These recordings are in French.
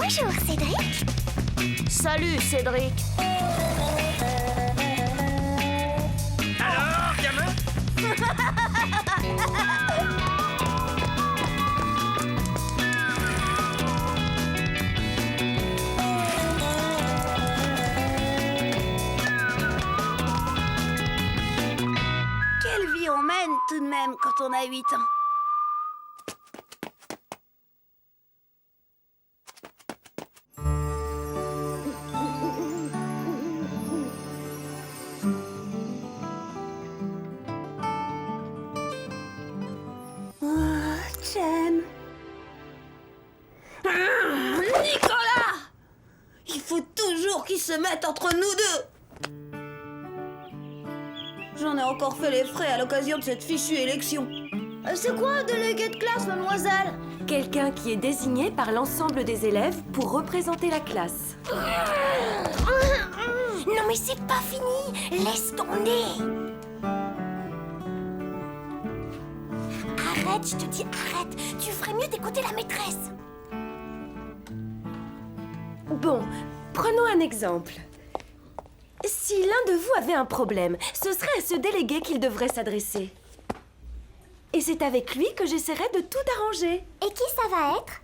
Bonjour, Cédric. Salut, Cédric. Alors, gamin? Quelle vie on mène tout de même quand on a 8 ans. Chen. Nicolas! Il faut toujours qu'il se mette entre nous deux. J'en ai encore fait les frais à l'occasion de cette fichue élection. C'est quoi un délégué de classe, mademoiselle? Quelqu'un qui est désigné par l'ensemble des élèves pour représenter la classe. Non mais c'est pas fini. Laisse tomber. Arrête, je te dis arrête. Tu ferais mieux d'écouter la maîtresse. Bon, prenons un exemple. Si l'un de vous avait un problème, ce serait à ce délégué qu'il devrait s'adresser. Et c'est avec lui que j'essaierai de tout arranger. Et qui ça va être?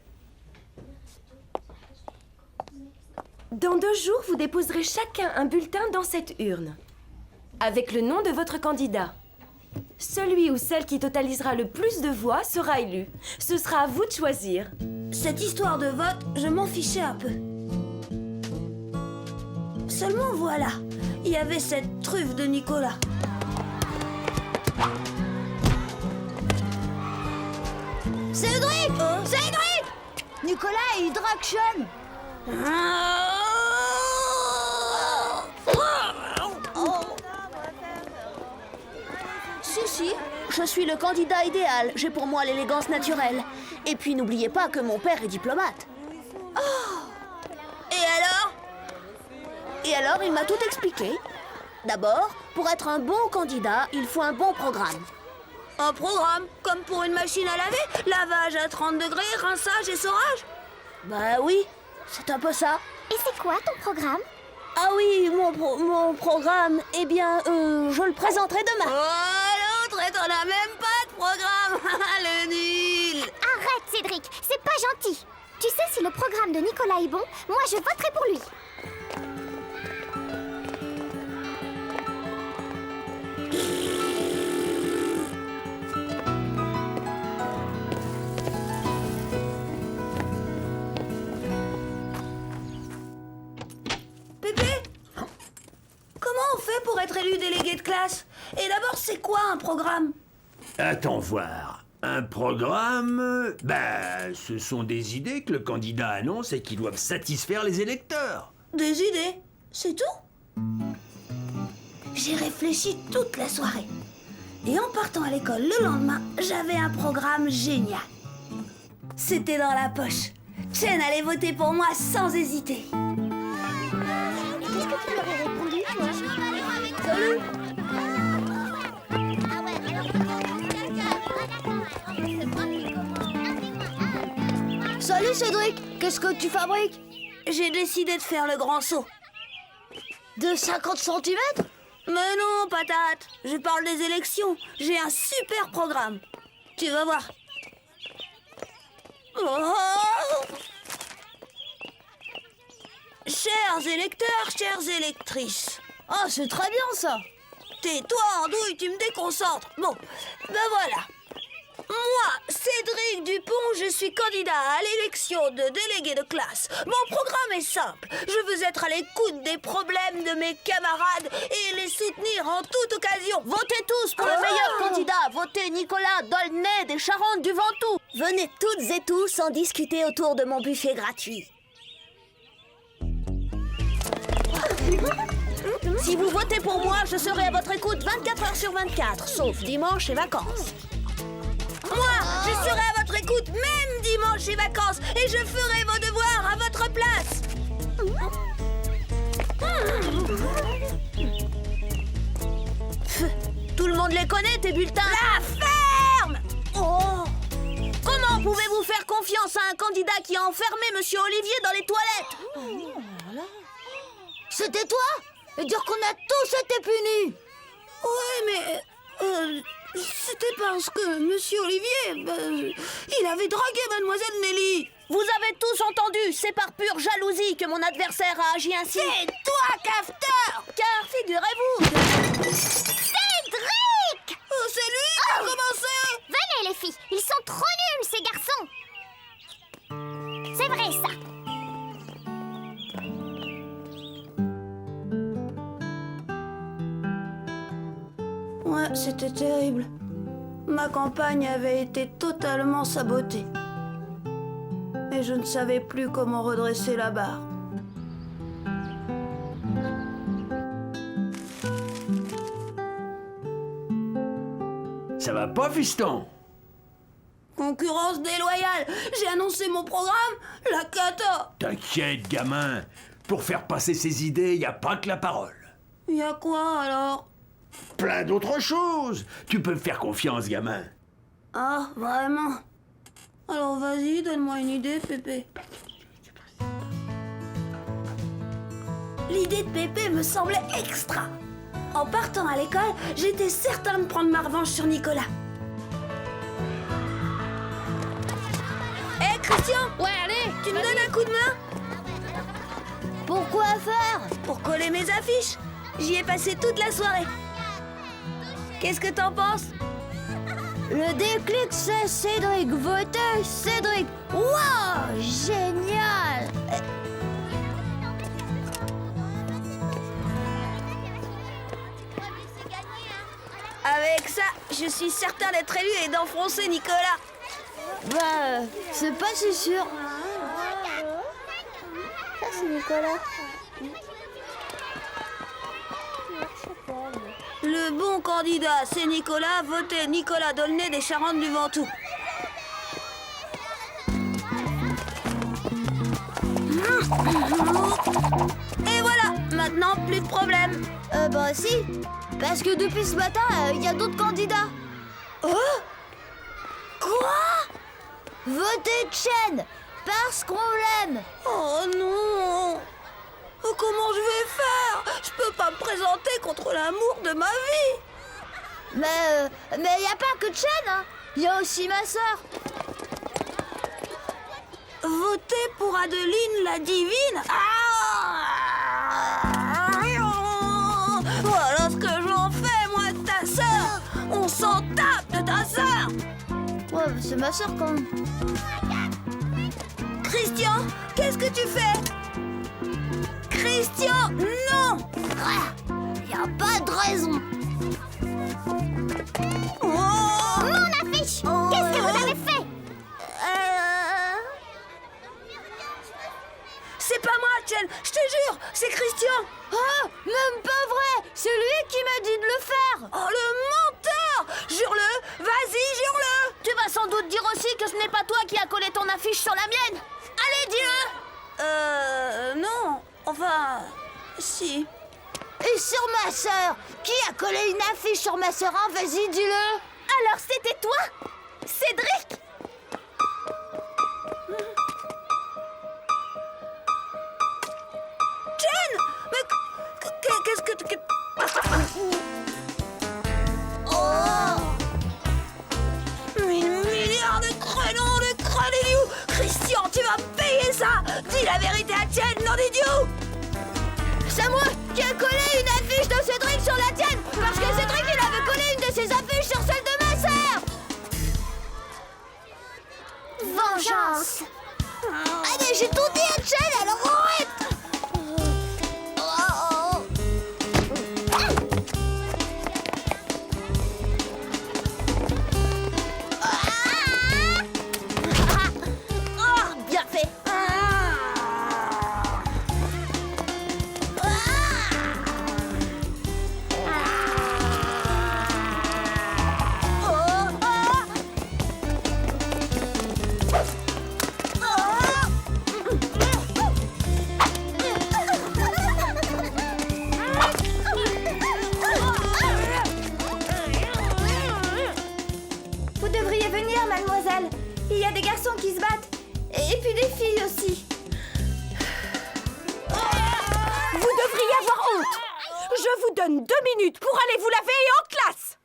Dans 2 jours, vous déposerez chacun un bulletin dans cette urne, avec le nom de votre candidat. Celui ou celle qui totalisera le plus de voix sera élu. Ce sera à vous de choisir. Cette histoire de vote, je m'en fichais un peu. Seulement voilà, il y avait cette truffe de Nicolas. Cédric! Cédric! Nicolas et Hydraction! Si, je suis le candidat idéal. J'ai pour moi l'élégance naturelle. Et puis n'oubliez pas que mon père est diplomate. Et alors, il m'a tout expliqué. D'abord, pour être un bon candidat, il faut un bon programme. Un programme? Comme pour une machine à laver? Lavage à 30 degrés, rinçage et saurage? Bah oui, c'est un peu ça. Et c'est quoi ton programme? Ah oui, mon programme, eh bien, je le présenterai demain. Oh, l'autre, et t'en as même pas de programme. Le nul. Arrête, Cédric, c'est pas gentil. Tu sais, si le programme de Nicolas est bon, moi je voterai pour lui. Pépé, comment on fait pour être élu délégué de classe? Et d'abord, c'est quoi un programme? Attends voir. Un programme, ce sont des idées que le candidat annonce et qui doivent satisfaire les électeurs. Des idées, c'est tout? J'ai réfléchi toute la soirée. Et en partant à l'école le lendemain, j'avais un programme génial. C'était dans la poche. Chen allait voter pour moi sans hésiter. Qu'est-ce que tu lui aurais répondu, toi? Salut! Salut Cédric, qu'est-ce que tu fabriques? J'ai décidé de faire le grand saut. De 50 centimètres? Mais non, patate, je parle des élections. J'ai un super programme. Tu vas voir. Oh! Chers électeurs, chères électrices. Ah, c'est très bien ça. Tais-toi, Andouille, tu me déconcentres. Bon, ben voilà. Moi, Cédric Dupont, je suis candidat à l'élection de délégué de classe. Mon programme est simple. Je veux être à l'écoute des problèmes de mes camarades et les soutenir en toute occasion. Votez tous pour le meilleur candidat. Votez Nicolas Dolnay des Charentes du Ventoux. Venez toutes et tous en discuter autour de mon buffet gratuit. Si vous votez pour moi, je serai à votre écoute 24 heures sur 24, sauf dimanche et vacances. Moi, je serai à votre écoute même dimanche et vacances et je ferai vos devoirs à votre place. Tout le monde les connaît, tes bulletins. La ferme! Oh! Comment pouvez-vous faire confiance à un candidat qui a enfermé Monsieur Olivier dans les toilettes. C'était toi? Et dire qu'on a tous été punis. Ouais, mais... c'était parce que Monsieur Olivier, il avait dragué Mademoiselle Nelly. Vous avez tous entendu, c'est par pure jalousie que mon adversaire a agi ainsi. C'est toi, Cafeteur! Car figurez-vous... Cédric! Oh, c'est lui qui a commencé! Venez les filles, ils sont trop nuls ces garçons. C'est vrai ça. Ouais, c'était terrible. Ma campagne avait été totalement sabotée. Et je ne savais plus comment redresser la barre. Ça va pas, fiston? Concurrence déloyale. J'ai annoncé mon programme, la cata. T'inquiète, gamin. Pour faire passer ses idées, y a pas que la parole. Y a quoi alors? Plein d'autres choses. Tu peux me faire confiance, gamin. Ah, vraiment? Alors vas-y, donne-moi une idée, Pépé. L'idée de Pépé me semblait extra. En partant à l'école, j'étais certain de prendre ma revanche sur Nicolas. Hé, Christian! Ouais, allez. Tu me donnes un coup de main? Pourquoi faire? Pour coller mes affiches. J'y ai passé toute la soirée. Qu'est-ce que t'en penses? Le déclic, c'est Cédric. Votez Cédric. Wow, génial. Avec ça, je suis certain d'être élu et d'enfoncer Nicolas. Bah, c'est pas si sûr. Ça, c'est Nicolas. Le bon candidat, c'est Nicolas. Votez Nicolas Dolnay des Charentes du Ventoux. Et voilà, maintenant plus de problème. Bah si. Parce que depuis ce matin, il y a d'autres candidats. Oh? Quoi? Votez Chen, parce qu'on l'aime. Oh non! Oh, comment je vais faire? Je peux pas me présenter contre l'amour de ma vie. Mais il y a pas que Chen, hein. Il y a aussi ma sœur. Votez pour Adeline la divine. Voilà ce que j'en fais, moi, de ta sœur. On s'en tape de ta sœur. Ouais, mais c'est ma sœur quand même. Christian, qu'est-ce que tu fais? Christian, non! Y a pas de raison. Oh! Mon affiche. Qu'est-ce que vous avez fait? C'est pas moi, Chen, je te jure, c'est Christian. Oh, même pas vrai. C'est lui qui m'a dit de le faire. Oh, le menteur! Jure-le, vas-y, jure-le! Tu vas sans doute dire aussi que ce n'est pas toi qui as collé ton affiche sur la mienne. Allez, dis-le. Non, enfin, si. Et sur ma sœur. Qui a collé une affiche sur ma sœur, hein? Vas-y, dis-le. Alors c'était toi, Cédric? Chen! Mais qu'est-ce que... Oh! 1000 milliards de crénons, de crânes. Christian, tu vas payer ça! Dis la vérité à Chen, nom d'idiot! C'est moi qui ai collé une affiche de Cédric sur la tienne. Parce que Cédric, il avait collé une de ses affiches sur celle de ma sœur. Vengeance. Allez, j'ai tout dit à Chen, alors arrête. Bien fait! donne 2 minutes pour aller vous laver et en classe.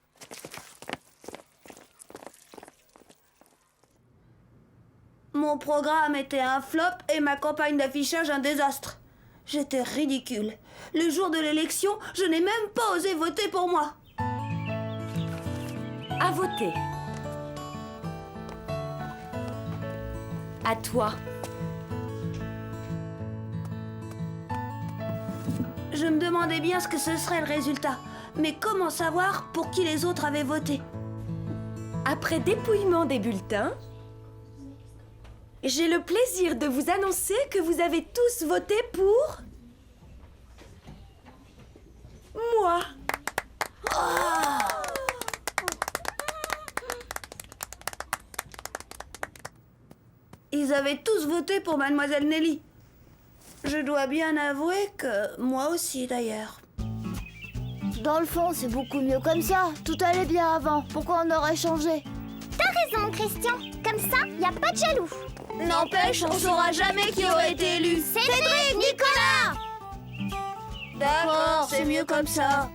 Mon programme était un flop et ma campagne d'affichage un désastre. J'étais ridicule. Le jour de l'élection, je n'ai même pas osé voter pour moi. À voter. À toi. Je me demandais bien ce que ce serait le résultat. Mais comment savoir pour qui les autres avaient voté? Après dépouillement des bulletins, j'ai le plaisir de vous annoncer que vous avez tous voté pour... moi. Ils avaient tous voté pour Mademoiselle Nelly. Je dois bien avouer que moi aussi d'ailleurs. Dans le fond, c'est beaucoup mieux comme ça. Tout allait bien avant. Pourquoi on aurait changé? T'as raison, Christian. Comme ça, y a pas de jaloux. N'empêche, on saura jamais qui aurait été élu. Cédric, Nicolas. D'accord, c'est mieux comme ça.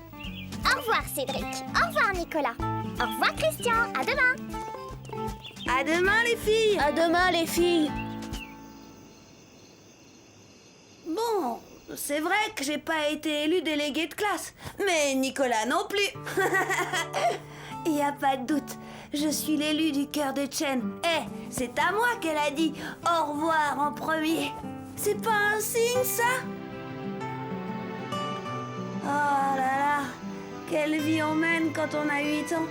Au revoir, Cédric. Au revoir, Nicolas. Au revoir, Christian. À demain. À demain les filles. À demain, les filles. Bon, c'est vrai que j'ai pas été élue déléguée de classe, mais Nicolas non plus. Il y a pas de doute, je suis l'élu du cœur de Chen. C'est à moi qu'elle a dit au revoir en premier. C'est pas un signe, ça? Oh là là, quelle vie on mène quand on a 8 ans.